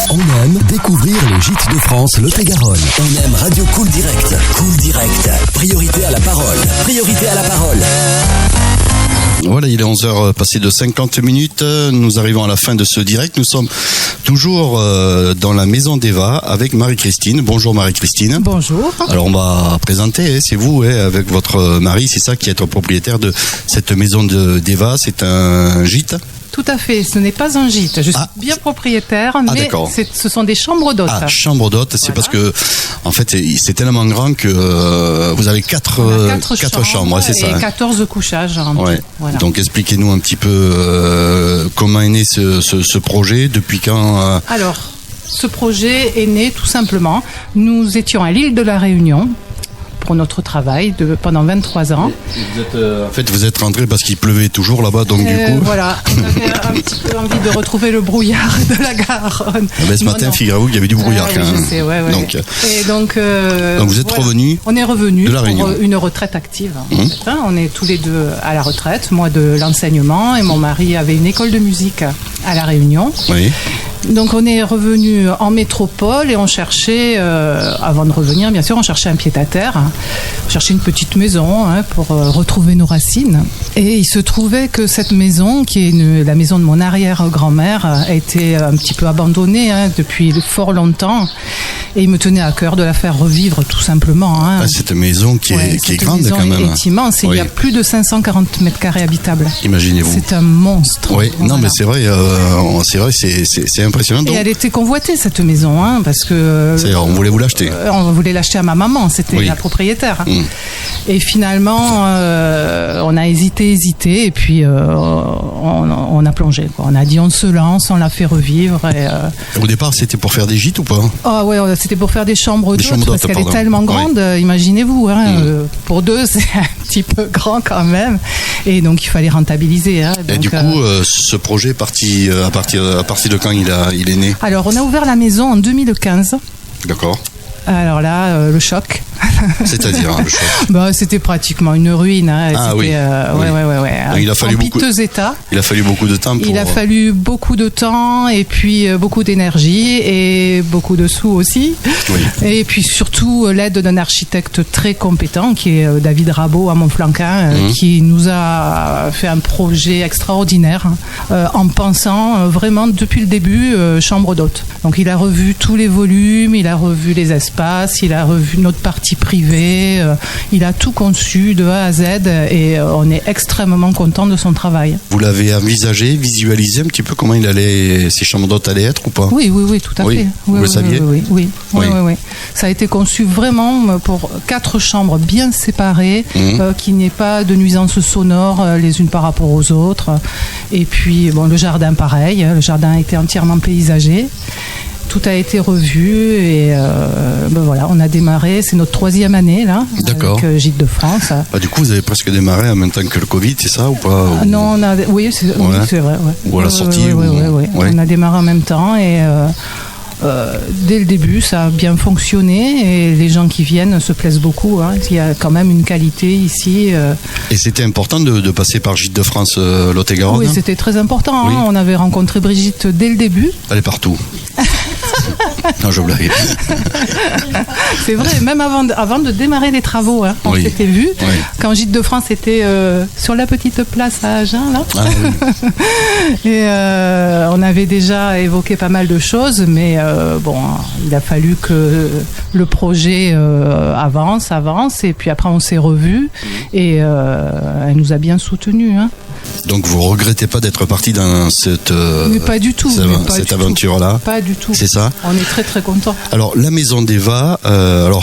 On aime découvrir le gîte de France Lot-et-Garonne. On aime Radio Cool Direct. Cool Direct. Priorité à la parole. Priorité à la parole. Voilà, il est 11h passé de 50 minutes. Nous arrivons à la fin de ce direct. Nous sommes toujours dans la maison d'Eva avec Marie-Christine. Bonjour Marie-Christine. Bonjour. Alors on va présenter, c'est vous avec votre mari, c'est ça qui est propriétaire de cette maison d'Eva. C'est un gîte. Tout à fait, ce n'est pas un gîte. Je suis bien propriétaire, mais ce sont des chambres d'hôtes. Ah, chambres d'hôtes, c'est parce que, en fait, c'est tellement grand que vous avez quatre chambres, c'est ça. Et 14 couchages. Ouais. Voilà. Donc expliquez-nous un petit peu comment est né ce projet, depuis quand Alors, ce projet est né tout simplement. Nous étions à l'île de la Réunion pour notre travail pendant 23 ans. Vous êtes rentré parce qu'il pleuvait toujours là-bas, donc du coup... Voilà, on avait un petit peu envie de retrouver le brouillard de la Garonne. Ce matin, figurez-vous qu'il y avait du brouillard quand même. Je sais, ouais. Donc vous êtes revenus. On est revenus pour une retraite active. On est tous les deux à la retraite, moi de l'enseignement et mon mari avait une école de musique à La Réunion. Oui. Donc on est revenu en métropole et on cherchait, avant de revenir bien sûr, on cherchait un pied-à-terre, on cherchait une petite maison pour retrouver nos racines. Et il se trouvait que cette maison, qui est la maison de mon arrière-grand-mère, a été un petit peu abandonnée depuis fort longtemps. Et il me tenait à cœur de la faire revivre tout simplement. Cette maison qui est grande quand même. Cette maison est immense. Il y a plus de 540 mètres carrés habitables. Imaginez-vous. C'est un monstre. Oui, voilà. Non mais c'est vrai, c'est impressionnant. Et elle était convoitée cette maison, parce que... On voulait vous l'acheter. On voulait l'acheter à ma maman, c'était la propriétaire. Et finalement, on a hésité, et puis on a plongé. On a dit on se lance, on l'a fait revivre. Au départ, c'était pour faire des gîtes ou pas ? Ah ouais, c'était pour faire des chambres d'hôtes, parce qu'elle est tellement grande, imaginez-vous. Pour deux, c'est un petit peu grand quand même. Et donc, il fallait rentabiliser. Donc, et du coup, ce projet est parti à partir de quand il est né ? Alors, on a ouvert la maison en 2015. D'accord. Alors là, le choc. C'est-à-dire le choc. C'était pratiquement une ruine. Oui. Il a fallu piteux état. Il a fallu beaucoup de temps. Il a fallu beaucoup de temps et puis beaucoup d'énergie et beaucoup de sous aussi. Oui. Et puis surtout l'aide d'un architecte très compétent qui est David Rabot à Montflanquin, qui nous a fait un projet extraordinaire en pensant vraiment depuis le début chambre d'hôte. Donc il a revu tous les volumes, il a revu les espaces, il a revu notre partie privée, il a tout conçu de A à Z et on est extrêmement content de son travail. Vous l'avez envisagé, visualisé un petit peu comment ces chambres d'hôtes allaient être ou pas ? Oui, tout à fait. Vous le saviez ? Oui. Ça a été conçu vraiment pour 4 chambres bien séparées, qu'il n'y ait pas de nuisances sonores les unes par rapport aux autres. Et puis, le jardin pareil, le jardin a été entièrement paysagé. Tout a été revu et voilà, on a démarré, c'est notre 3e année là, avec Gîte de France. Du coup, vous avez presque démarré en même temps que le Covid, c'est ça ou pas ? Non, oui, c'est vrai. Ouais. Ou à la sortie On a démarré en même temps et dès le début, ça a bien fonctionné et les gens qui viennent se plaisent beaucoup. Il y a quand même une qualité ici. Et c'était important de passer par Gîte de France Lot-et-Garonne ? Oui, c'était très important. On avait rencontré Brigitte dès le début. Elle est partout. Non, je blague. C'est vrai, même avant de démarrer les travaux, on s'était vus. Oui. Quand Gîte de France était sur la petite place à Agen, là. Ah, oui. Et on avait déjà évoqué pas mal de choses, mais il a fallu que le projet avance, et puis après on s'est revus, et elle nous a bien soutenus. Donc vous regrettez pas d'être parti dans cette cette aventure-là ? Pas du tout. C'est ça ? On est très très contents. Alors la maison d'Eva,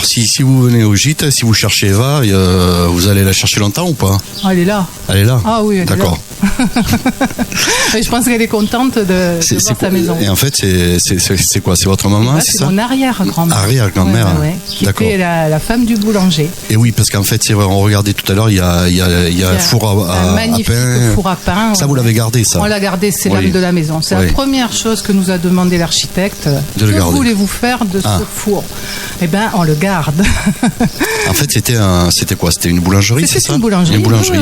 si vous venez au gîte, si vous cherchez Eva, vous allez la chercher longtemps ou pas ? Elle est là. Elle est là ? Ah oui, elle est là. D'accord. Je pense qu'elle est contente de voir sa maison. Et en fait, c'est quoi ? C'est votre maman, c'est ça ? Mon arrière-grand-mère. Arrière-grand-mère. Qui était la femme du boulanger. Et oui, parce qu'en fait, c'est vrai, on regardait tout à l'heure, il y a un four à pain. Four à à pain. Ça, vous l'avez gardé, ça? On l'a gardé, c'est l'âme de la maison. C'est la première chose que nous a demandé l'architecte. De le garder. Que voulez-vous faire de ce four? Eh bien, on le garde. En fait, c'était quoi? C'était une boulangerie, c'est ça? C'était une boulangerie. Une boulangerie,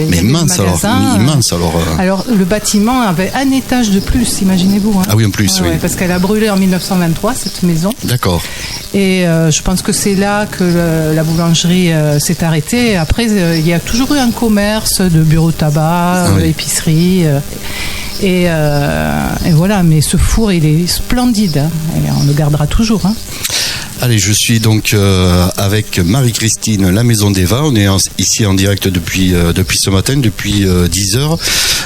mais immense alors. Immense alors. Alors, le bâtiment avait un étage de plus, imaginez-vous. Hein. Ah oui, en plus, oui. Parce qu'elle a brûlé en 1923, cette maison. D'accord. Et je pense que c'est là que la boulangerie s'est arrêtée. Après, il y a toujours eu un commerce de bureaux de tabac, épicerie. Et voilà, mais ce four, il est splendide. Hein, et on le gardera toujours. Hein. Allez, je suis donc avec Marie-Christine, la Maison d'Eva. On est ici en direct depuis ce matin, depuis 10h.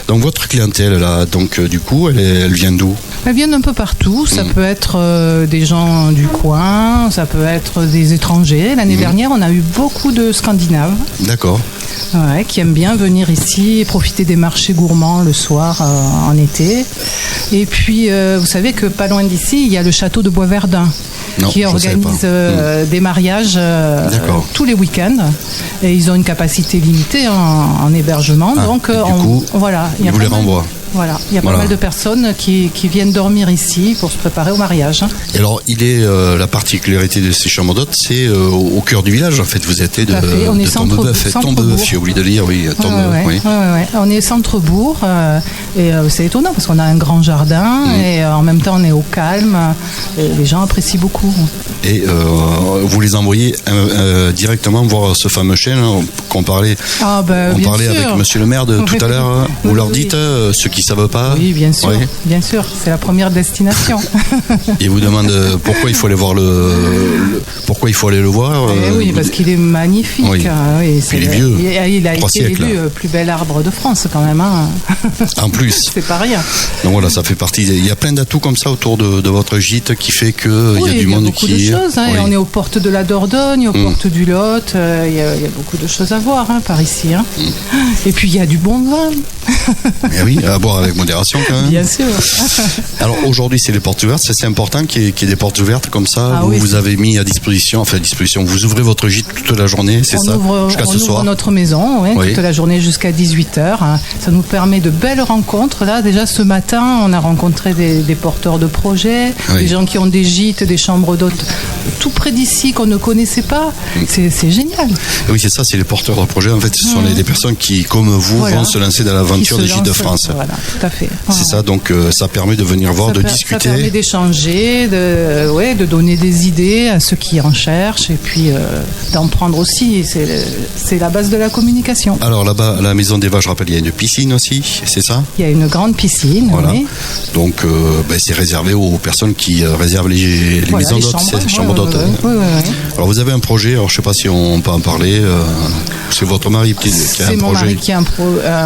Donc votre clientèle, là, donc du coup, elle vient d'où? Elle vient d'un peu partout. Ça peut être des gens du coin, ça peut être des étrangers. L'année dernière, on a eu beaucoup de Scandinaves. D'accord. Ouais, qui aiment bien venir ici et profiter des marchés gourmands le soir en été. Et puis, vous savez que pas loin d'ici, il y a le château de Boisverdun qui organise des mariages tous les week-ends. Et ils ont une capacité limitée en hébergement. Donc, ils vous les renvoient. Voilà, il y a pas mal de personnes qui viennent dormir ici pour se préparer au mariage. Et alors, la particularité de ces chambres d'hôtes, c'est au cœur du village. En fait, vous êtes de Tombebeuf. Tombebeuf, j'ai oublié de lire, oui. On est centre-bourg et c'est étonnant parce qu'on a un grand jardin et en même temps on est au calme. Et les gens apprécient beaucoup. Et vous les envoyez directement voir ce fameux chêne qu'on parlait. On parlait avec Monsieur le maire tout à l'heure. Vous leur dites ce qui ne savent pas? Oui, bien sûr. Bien sûr, c'est la première destination. Et vous demande pourquoi il faut aller voir pourquoi il faut aller le voir. Oui, parce qu'il est magnifique. Oui. Il est vieux. Il a été élu plus bel arbre de France quand même. Hein. En plus. C'est pas rien. Donc voilà, ça fait partie. Il y a plein d'atouts comme ça autour de votre gîte qui fait que il y a du monde qui. Il y a beaucoup de choses. Hein. On est aux portes de la Dordogne, aux portes du Lot. Il y a beaucoup de choses à voir par ici. Hein. Et puis il y a du bon vin. Et oui, à boire avec modération quand même. Bien sûr. Alors aujourd'hui c'est les portes ouvertes, c'est important qu'il y ait des portes ouvertes comme ça. Vous avez mis à disposition, vous ouvrez votre gîte toute la journée, c'est ça? Jusqu'à ce soir. On ouvre notre maison toute la journée jusqu'à 18h. Ça nous permet de belles rencontres. Là déjà ce matin on a rencontré des porteurs de projets, des gens qui ont des gîtes, des chambres d'hôtes tout près d'ici qu'on ne connaissait pas. C'est génial. Et oui, c'est ça, c'est les porteurs de projets. En fait, ce sont des personnes qui, comme vous, vont se lancer dans l'aventure des gîtes de France. Voilà, tout à fait. C'est ça, donc ça permet de venir voir, de discuter. Ça permet d'échanger, de donner des idées à ceux qui en cherchent et puis d'en prendre aussi. C'est la base de la communication. Alors là-bas, à la Maison d'Eva, je rappelle, il y a une piscine aussi, c'est ça? Il y a une grande piscine, voilà. Donc c'est réservé aux personnes qui réservent les maisons d'hôtes, ces chambres d'hôtes. Alors vous avez un projet, alors je ne sais pas si on peut en parler. C'est votre mari qui a un projet. C'est mon mari qui a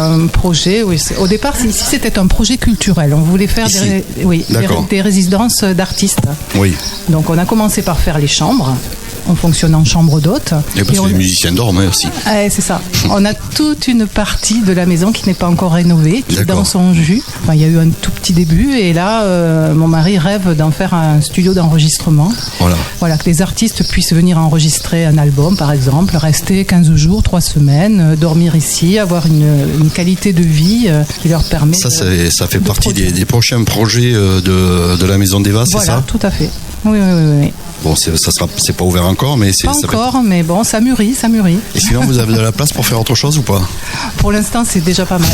un projet, oui. Au départ, ici, c'était un projet culturel. On voulait faire des résidences d'artistes. Oui. Donc on a commencé par faire les chambres. On fonctionne en chambre d'hôtes. Et parce que les musiciens dorment aussi. C'est ça. On a toute une partie de la maison qui n'est pas encore rénovée, qui est dans son jus. Enfin, il y a eu un tout petit début et là, mon mari rêve d'en faire un studio d'enregistrement. Voilà, que les artistes puissent venir enregistrer un album, par exemple, rester 15 jours, 3 semaines, dormir ici, avoir une qualité de vie qui leur permet. Ça fait partie des prochains projets de la Maison d'Eva, c'est ça? Voilà, tout à fait. Oui. Bon, c'est pas ouvert encore, mais c'est... Pas encore, mais bon, ça mûrit. Et sinon, vous avez de la place pour faire autre chose ou pas? Pour l'instant, c'est déjà pas mal.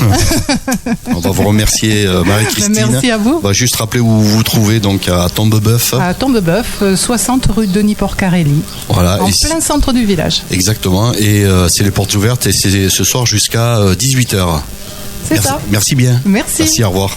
On va vous remercier, Marie-Christine. Merci à vous. On va juste rappeler où vous vous trouvez, donc à Tombebeuf. À Tombebeuf, 60 rue Denis Porcarelli. Voilà. En plein centre du village. Exactement. Et c'est les portes ouvertes et c'est ce soir jusqu'à 18h. C'est ça. Merci bien. Merci, au revoir.